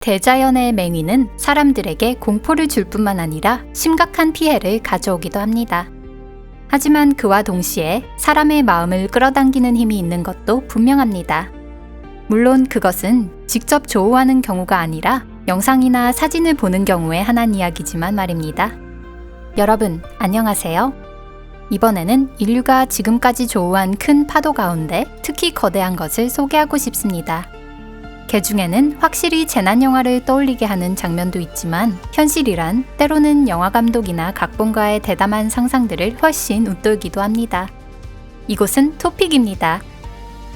대자연의 맹위는 사람들에게 공포를 줄 뿐만 아니라 심각한 피해를 가져오기도 합니다. 하지만 그와 동시에 사람의 마음을 끌어당기는 힘이 있는 것도 분명합니다. 물론 그것은 직접 조우하는 경우가 아니라 영상이나 사진을 보는 경우에 한한 이야기지만 말입니다. 여러분, 안녕하세요. 이번에는 인류가 지금까지 조우한 큰 파도 가운데 특히 거대한 것을 소개하고 싶습니다. 그 중에는 확실히 재난영화를 떠올리게 하는 장면도 있지만 현실이란 때로는 영화 감독이나 각본가의 대담한 상상들을 훨씬 웃돌기도 합니다. 이곳은 토픽입니다.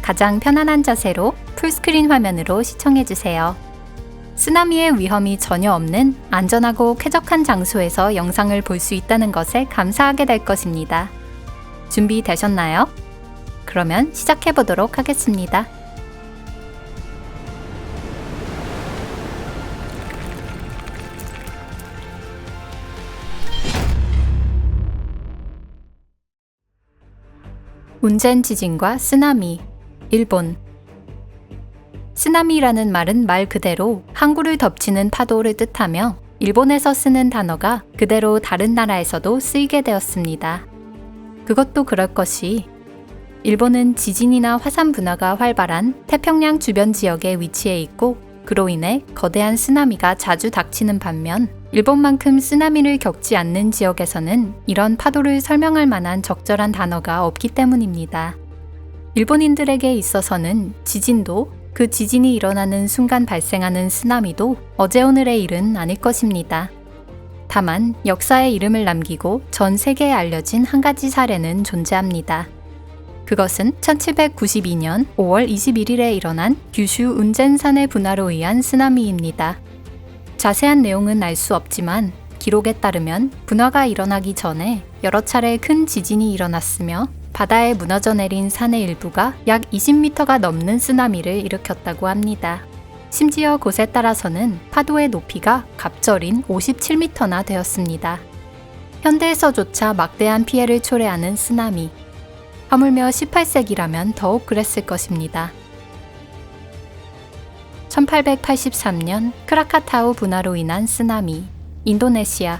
가장 편안한 자세로 풀스크린 화면으로 시청해주세요. 쓰나미의 위험이 전혀 없는 안전하고 쾌적한 장소에서 영상을 볼 수 있다는 것에 감사하게 될 것입니다. 준비되셨나요? 그러면 시작해보도록 하겠습니다. 운젠 지진과 쓰나미, 일본. 쓰나미라는 말은 말 그대로 항구를 덮치는 파도를 뜻하며 일본에서 쓰는 단어가 그대로 다른 나라에서도 쓰이게 되었습니다. 그것도 그럴 것이 일본은 지진이나 화산 분화가 활발한 태평양 주변 지역에 위치해 있고 그로 인해 거대한 쓰나미가 자주 닥치는 반면 일본만큼 쓰나미를 겪지 않는 지역에서는 이런 파도를 설명할 만한 적절한 단어가 없기 때문입니다. 일본인들에게 있어서는 지진도 그 지진이 일어나는 순간 발생하는 쓰나미도 어제 오늘의 일은 아닐 것입니다. 다만 역사에 이름을 남기고 전 세계에 알려진 한 가지 사례는 존재합니다. 그것은 1792년 5월 21일에 일어난 규슈 운젠산의 분화로 의한 쓰나미입니다. 자세한 내용은 알 수 없지만 기록에 따르면 분화가 일어나기 전에 여러 차례 큰 지진이 일어났으며 바다에 무너져 내린 산의 일부가 약 20m가 넘는 쓰나미를 일으켰다고 합니다. 심지어 곳에 따라서는 파도의 높이가 갑절인 57m나 되었습니다. 현대에서조차 막대한 피해를 초래하는 쓰나미. 하물며 18세기라면 더욱 그랬을 것입니다. 1883년 크라카타우 분화로 인한 쓰나미, 인도네시아.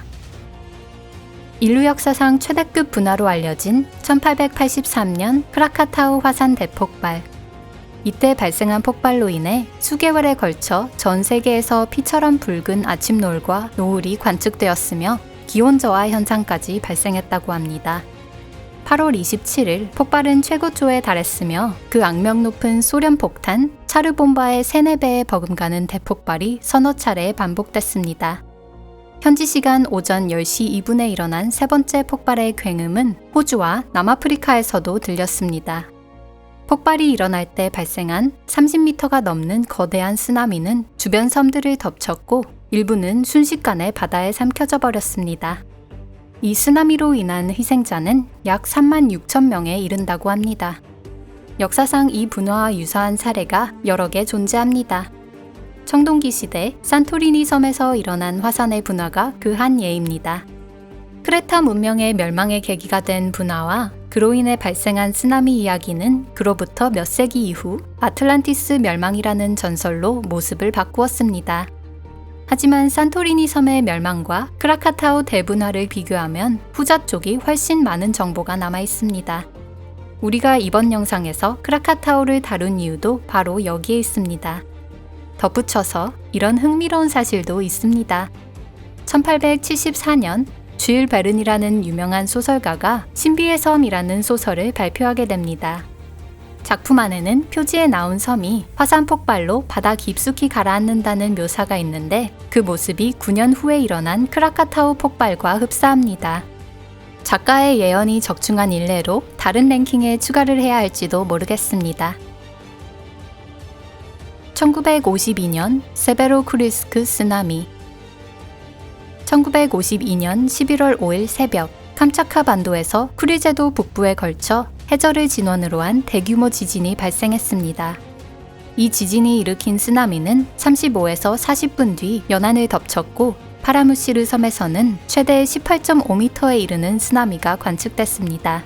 인류 역사상 최대급 분화로 알려진 1883년 크라카타우 화산 대폭발. 이때 발생한 폭발로 인해 수개월에 걸쳐 전 세계에서 피처럼 붉은 아침 노을과 노을이 관측되었으며 기온 저하 현상까지 발생했다고 합니다. 8월 27일 폭발은 최고조에 달했으며 그 악명 높은 소련 폭탄 차르본바의 3-4배에 버금가는 대폭발이 서너 차례 반복됐습니다. 현지 시간 오전 10시 2분에 일어난 세 번째 폭발의 굉음은 호주와 남아프리카에서도 들렸습니다. 폭발이 일어날 때 발생한 30m가 넘는 거대한 쓰나미는 주변 섬들을 덮쳤고 일부는 순식간에 바다에 삼켜져 버렸습니다. 이 쓰나미로 인한 희생자는 약 36,000명에 이른다고 합니다. 역사상 이 분화와 유사한 사례가 여러 개 존재합니다. 청동기 시대 산토리니 섬에서 일어난 화산의 분화가 그 한 예입니다. 크레타 문명의 멸망의 계기가 된 분화와 그로 인해 발생한 쓰나미 이야기는 그로부터 몇 세기 이후 아틀란티스 멸망이라는 전설로 모습을 바꾸었습니다. 하지만 산토리니 섬의 멸망과 크라카타우 대분화를 비교하면 후자 쪽이 훨씬 많은 정보가 남아 있습니다. 우리가 이번 영상에서 크라카타우를 다룬 이유도 바로 여기에 있습니다. 덧붙여서 이런 흥미로운 사실도 있습니다. 1874년 주일 베른이라는 유명한 소설가가 신비의 섬이라는 소설을 발표하게 됩니다. 작품 안에는 표지에 나온 섬이 화산 폭발로 바다 깊숙이 가라앉는다는 묘사가 있는데 그 모습이 9년 후에 일어난 크라카타우 폭발과 흡사합니다. 작가의 예언이 적중한 일례로 다른 랭킹에 추가를 해야 할지도 모르겠습니다. 1952년 세베로쿠리스크 쓰나미. 1952년 11월 5일 새벽 캄차카 반도에서 쿠리제도 북부에 걸쳐 해저를 진원으로 한 대규모 지진이 발생했습니다. 이 지진이 일으킨 쓰나미는 35에서 40분 뒤 연안을 덮쳤고 파라무시르 섬에서는 최대 18.5m에 이르는 쓰나미가 관측됐습니다.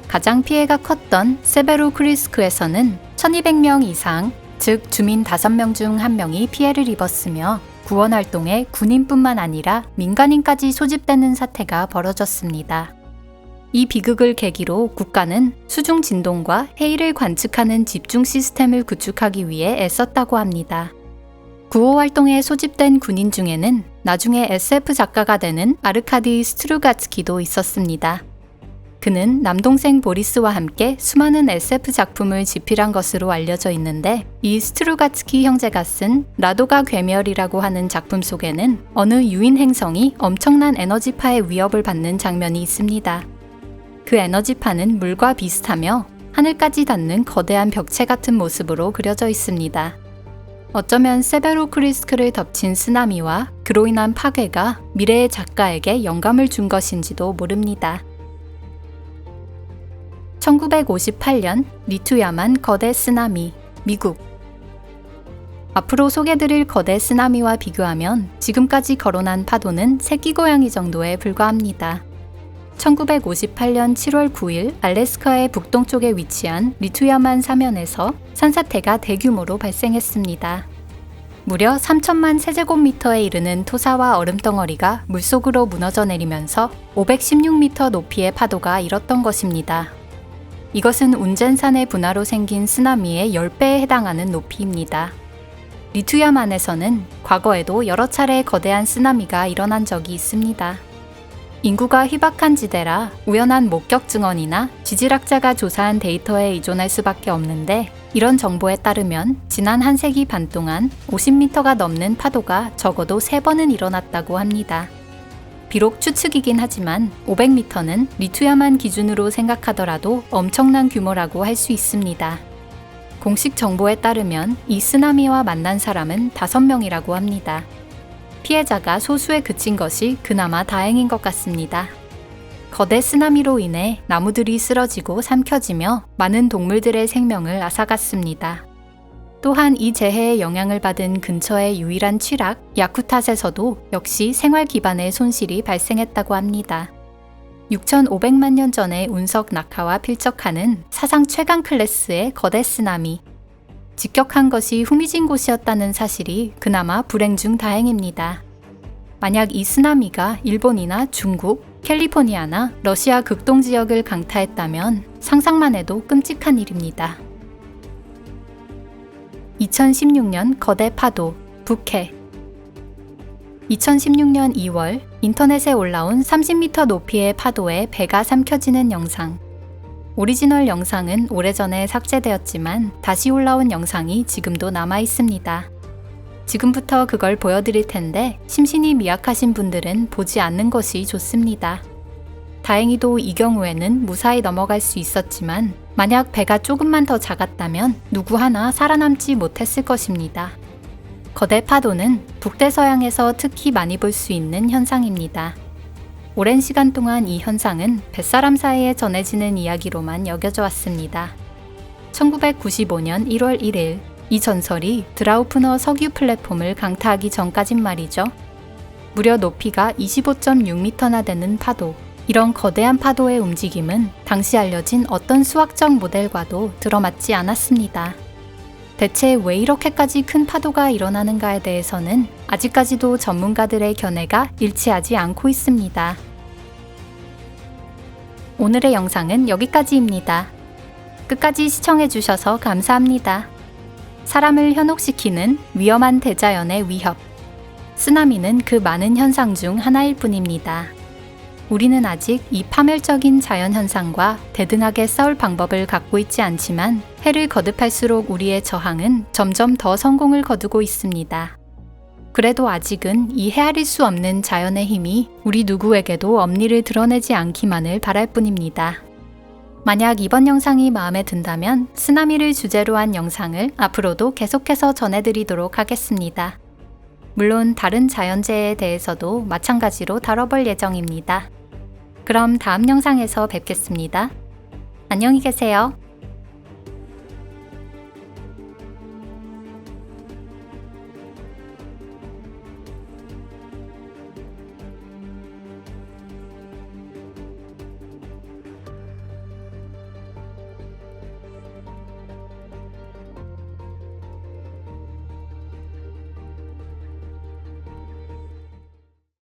가장 피해가 컸던 세베로쿠리스크에서는 1200명 이상, 즉 주민 5명 중 1명이 피해를 입었으며 구원 활동에 군인뿐만 아니라 민간인까지 소집되는 사태가 벌어졌습니다. 이 비극을 계기로 국가는 수중 진동과 해일을 관측하는 집중 시스템을 구축하기 위해 애썼다고 합니다. 구호 활동에 소집된 군인 중에는 나중에 SF 작가가 되는 아르카디 스트루가츠키도 있었습니다. 그는 남동생 보리스와 함께 수많은 SF 작품을 집필한 것으로 알려져 있는데 이 스트루가츠키 형제가 쓴 라도가 괴멸이라고 하는 작품 속에는 어느 유인 행성이 엄청난 에너지파의 위협을 받는 장면이 있습니다. 그 에너지파는 물과 비슷하며 하늘까지 닿는 거대한 벽체 같은 모습으로 그려져 있습니다. 어쩌면 세베로크리스크를 덮친 쓰나미와 그로 인한 파괴가 미래의 작가에게 영감을 준 것인지도 모릅니다. 1958년 리투야만 거대 쓰나미, 미국. 앞으로 소개드릴 거대 쓰나미와 비교하면 지금까지 거론한 파도는 새끼고양이 정도에 불과합니다. 1958년 7월 9일 알래스카의 북동쪽에 위치한 리투야만 사면에서 산사태가 대규모로 발생했습니다. 무려 3천만 세제곱미터에 이르는 토사와 얼음덩어리가 물속으로 무너져 내리면서 516m 높이의 파도가 일었던 것입니다. 이것은 운젠산의 분화로 생긴 쓰나미의 10배에 해당하는 높이입니다. 리투야만에서는 과거에도 여러 차례 거대한 쓰나미가 일어난 적이 있습니다. 인구가 희박한 지대라 우연한 목격 증언이나 지질학자가 조사한 데이터에 의존할 수밖에 없는데 이런 정보에 따르면 지난 한 세기 반 동안 50m가 넘는 파도가 적어도 3번은 일어났다고 합니다. 비록 추측이긴 하지만 500m는 리투야만 기준으로 생각하더라도 엄청난 규모라고 할 수 있습니다. 공식 정보에 따르면 이 쓰나미와 만난 사람은 5명이라고 합니다. 피해자가 소수에 그친 것이 그나마 다행인 것 같습니다. 거대 쓰나미로 인해 나무들이 쓰러지고 삼켜지며 많은 동물들의 생명을 앗아갔습니다. 또한 이 재해의 영향을 받은 근처의 유일한 취락, 야쿠탓에서도 역시 생활 기반의 손실이 발생했다고 합니다. 6,500만 년 전의 운석 낙하와 필적하는 사상 최강 클래스의 거대 쓰나미. 직격한 것이 후미진 곳이었다는 사실이 그나마 불행 중 다행입니다. 만약 이 쓰나미가 일본이나 중국, 캘리포니아나 러시아 극동 지역을 강타했다면 상상만 해도 끔찍한 일입니다. 2016년 거대 파도, 북해. 2016년 2월 인터넷에 올라온 30m 높이의 파도에 배가 삼켜지는 영상. 오리지널 영상은 오래전에 삭제되었지만 다시 올라온 영상이 지금도 남아 있습니다. 지금부터 그걸 보여드릴 텐데 심신이 미약하신 분들은 보지 않는 것이 좋습니다. 다행히도 이 경우에는 무사히 넘어갈 수 있었지만 만약 배가 조금만 더 작았다면 누구 하나 살아남지 못했을 것입니다. 거대 파도는 북대서양에서 특히 많이 볼 수 있는 현상입니다. 오랜 시간 동안 이 현상은 뱃사람 사이에 전해지는 이야기로만 여겨져 왔습니다. 1995년 1월 1일 이 전설이 드라우프너 석유 플랫폼을 강타하기 전까진 말이죠. 무려 높이가 25.6m나 되는 파도. 이런 거대한 파도의 움직임은 당시 알려진 어떤 수학적 모델과도 들어맞지 않았습니다. 대체 왜 이렇게까지 큰 파도가 일어나는가에 대해서는 아직까지도 전문가들의 견해가 일치하지 않고 있습니다. 오늘의 영상은 여기까지입니다. 끝까지 시청해주셔서 감사합니다. 사람을 현혹시키는 위험한 대자연의 위협. 쓰나미는 그 많은 현상 중 하나일 뿐입니다. 우리는 아직 이 파멸적인 자연현상과 대등하게 싸울 방법을 갖고 있지 않지만 해를 거듭할수록 우리의 저항은 점점 더 성공을 거두고 있습니다. 그래도 아직은 이 헤아릴 수 없는 자연의 힘이 우리 누구에게도 엄니를 드러내지 않기만을 바랄 뿐입니다. 만약 이번 영상이 마음에 든다면 쓰나미를 주제로 한 영상을 앞으로도 계속해서 전해드리도록 하겠습니다. 물론 다른 자연재해에 대해서도 마찬가지로 다뤄볼 예정입니다. 그럼 다음 영상에서 뵙겠습니다. 안녕히 계세요.